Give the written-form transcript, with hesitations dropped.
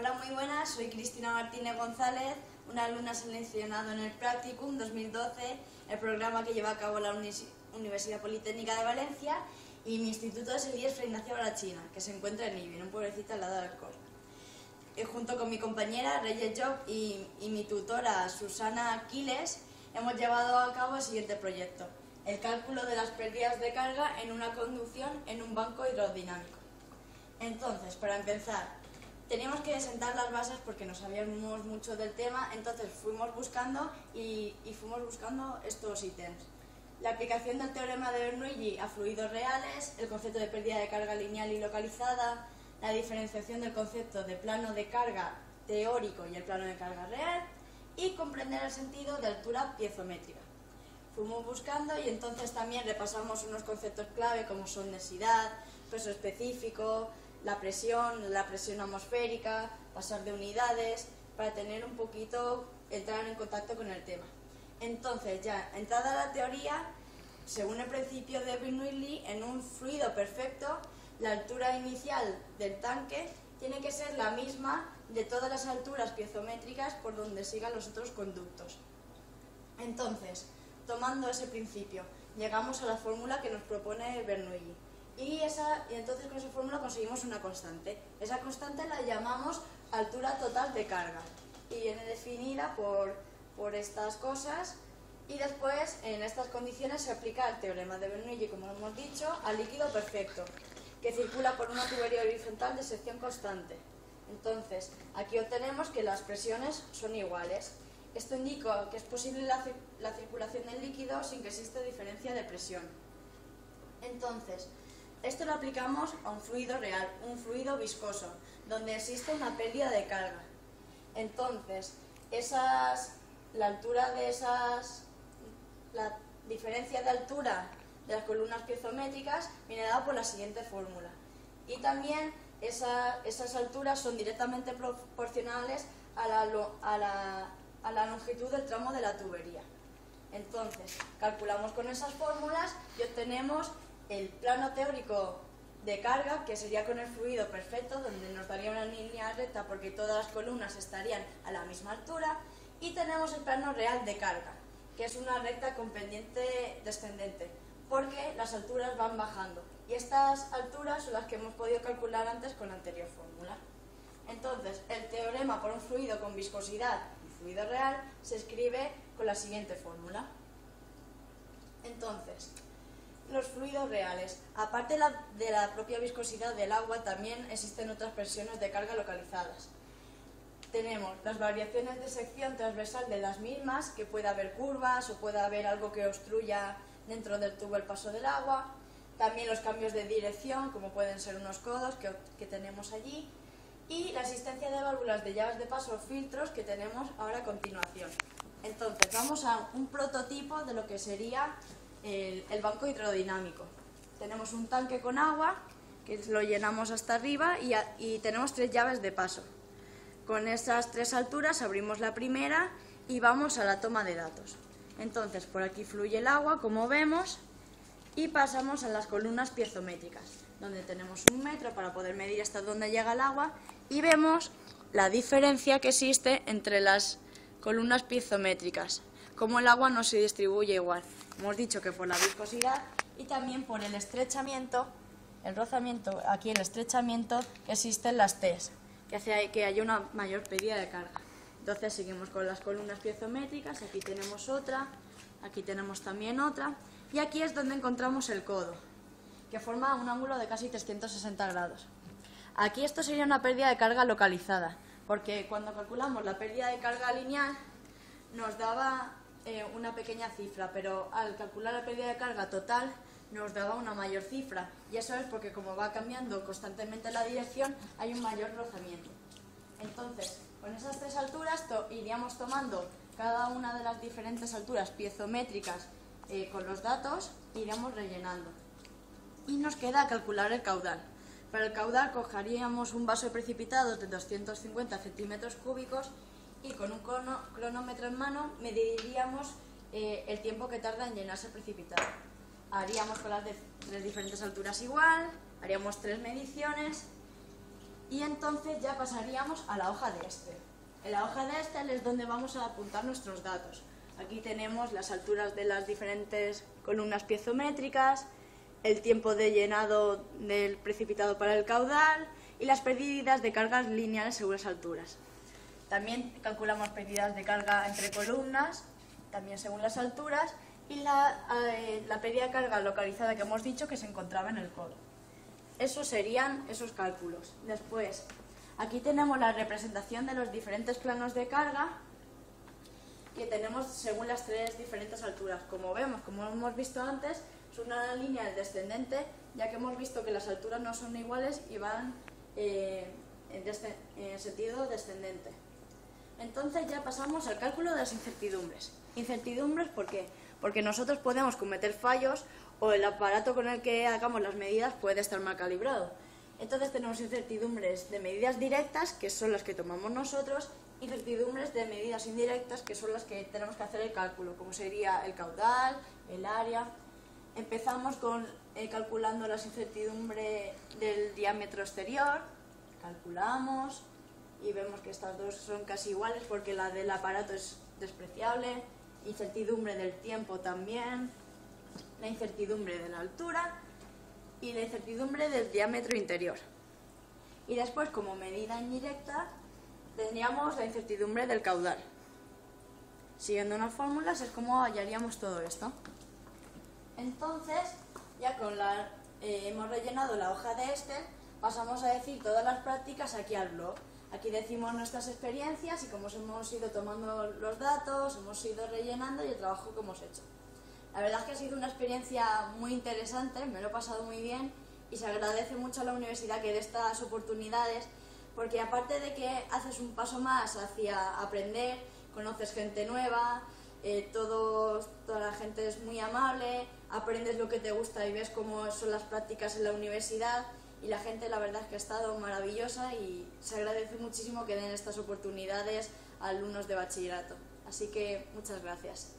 Hola, muy buenas, soy Cristina Martínez González, una alumna seleccionada en el Practicum 2012, el programa que lleva a cabo la Universidad Politécnica de Valencia, y mi instituto es el IES Fray Ignacio Barachina, que se encuentra en Ibi, en un pueblecito al lado de Alcor. Junto con mi compañera Reyes Job y mi tutora Susana Aquiles, hemos llevado a cabo el siguiente proyecto: el cálculo de las pérdidas de carga en una conducción en un banco hidrodinámico. Entonces, para empezar, teníamos que sentar las bases porque no sabíamos mucho del tema, entonces fuimos buscando estos ítems: la aplicación del teorema de Bernoulli a fluidos reales, el concepto de pérdida de carga lineal y localizada, la diferenciación del concepto de plano de carga teórico y el plano de carga real, y comprender el sentido de altura piezométrica. Fuimos buscando y entonces también repasamos unos conceptos clave como son densidad, peso específico, la presión atmosférica, pasar de unidades, para tener un poquito, entrar en contacto con el tema. Entonces, ya entrada la teoría, según el principio de Bernoulli, en un fluido perfecto, la altura inicial del tanque tiene que ser la misma de todas las alturas piezométricas por donde sigan los otros conductos. Entonces, tomando ese principio, llegamos a la fórmula que nos propone Bernoulli. Y entonces con esa fórmula conseguimos una constante. Esa constante la llamamos altura total de carga y viene definida por estas cosas, y después en estas condiciones se aplica el teorema de Bernoulli, como hemos dicho, al líquido perfecto, que circula por una tubería horizontal de sección constante. Entonces, aquí obtenemos que las presiones son iguales. Esto indica que es posible la circulación del líquido sin que exista diferencia de presión. Entonces, esto lo aplicamos a un fluido real, un fluido viscoso, donde existe una pérdida de carga. Entonces, la diferencia de altura de las columnas piezométricas viene dada por la siguiente fórmula. Y también esas alturas son directamente proporcionales a la longitud del tramo de la tubería. Entonces, calculamos con esas fórmulas y obtenemos el plano teórico de carga, que sería con el fluido perfecto, donde nos daría una línea recta porque todas las columnas estarían a la misma altura, y tenemos el plano real de carga, que es una recta con pendiente descendente, porque las alturas van bajando, y estas alturas son las que hemos podido calcular antes con la anterior fórmula. Entonces, el teorema por un fluido con viscosidad y fluido real se escribe con la siguiente fórmula. Entonces, los fluidos reales, aparte de la propia viscosidad del agua, también existen otras presiones de carga localizadas. Tenemos las variaciones de sección transversal de las mismas, que puede haber curvas o puede haber algo que obstruya dentro del tubo el paso del agua. También los cambios de dirección, como pueden ser unos codos que tenemos allí. Y la existencia de válvulas de llaves de paso o filtros que tenemos ahora a continuación. Entonces, vamos a un prototipo de lo que sería el banco hidrodinámico. Tenemos un tanque con agua que lo llenamos hasta arriba y tenemos 3 llaves de paso. Con esas 3 alturas abrimos la primera y vamos a la toma de datos. Entonces, por aquí fluye el agua, como vemos, y pasamos a las columnas piezométricas, donde tenemos 1 metro para poder medir hasta dónde llega el agua, y vemos la diferencia que existe entre las columnas piezométricas, como el agua no se distribuye igual. Hemos dicho que por la viscosidad y también por el estrechamiento, el rozamiento, aquí el estrechamiento, que existen las T's, que hace que haya una mayor pérdida de carga. Entonces seguimos con las columnas piezométricas, aquí tenemos otra, aquí tenemos también otra, y aquí es donde encontramos el codo, que forma un ángulo de casi 360 grados. Aquí esto sería una pérdida de carga localizada, porque cuando calculamos la pérdida de carga lineal nos daba una pequeña cifra, pero al calcular la pérdida de carga total nos daba una mayor cifra, y eso es porque como va cambiando constantemente la dirección hay un mayor rozamiento. Entonces, con esas 3 alturas iríamos tomando cada una de las diferentes alturas piezométricas con los datos, iríamos rellenando. Y nos queda calcular el caudal. Para el caudal cogeríamos un vaso de precipitados de 250 centímetros cúbicos y con un cronómetro en mano mediríamos el tiempo que tarda en llenarse el precipitado. Haríamos con las 3 diferentes alturas igual, haríamos 3 mediciones Y entonces ya pasaríamos a la hoja de Excel. En la hoja de Excel es donde vamos a apuntar nuestros datos. Aquí tenemos las alturas de las diferentes columnas piezométricas, el tiempo de llenado del precipitado para el caudal y las pérdidas de cargas lineales según las alturas. También calculamos pérdidas de carga entre columnas, también según las alturas, y la pérdida de carga localizada que hemos dicho que se encontraba en el codo. Esos serían esos cálculos. Después, aquí tenemos la representación de los diferentes planos de carga que tenemos según las tres diferentes alturas. Como vemos, como hemos visto antes, es una línea descendente, ya que hemos visto que las alturas no son iguales y van en sentido descendente. Entonces ya pasamos al cálculo de las incertidumbres. Incertidumbres, ¿por qué? Porque nosotros podemos cometer fallos o el aparato con el que hagamos las medidas puede estar mal calibrado. Entonces tenemos incertidumbres de medidas directas, que son las que tomamos nosotros, incertidumbres de medidas indirectas, que son las que tenemos que hacer el cálculo, como sería el caudal, el área. Empezamos con calculando las incertidumbres del diámetro exterior, calculamos y vemos que estas dos son casi iguales porque la del aparato es despreciable, incertidumbre del tiempo también, la incertidumbre de la altura y la incertidumbre del diámetro interior. Y después, como medida indirecta, tendríamos la incertidumbre del caudal. Siguiendo unas fórmulas es como hallaríamos todo esto. Entonces, ya hemos rellenado la hoja de Excel, pasamos a decir todas las prácticas aquí al blog. Aquí decimos nuestras experiencias y cómo hemos ido tomando los datos, hemos ido rellenando y el trabajo que hemos hecho. La verdad es que ha sido una experiencia muy interesante, me lo he pasado muy bien y se agradece mucho a la universidad que dé estas oportunidades, porque aparte de que haces un paso más hacia aprender, conoces gente nueva, toda la gente es muy amable, aprendes lo que te gusta y ves cómo son las prácticas en la universidad y la gente la verdad es que ha estado maravillosa y se agradece muchísimo que den estas oportunidades a alumnos de bachillerato. Así que muchas gracias.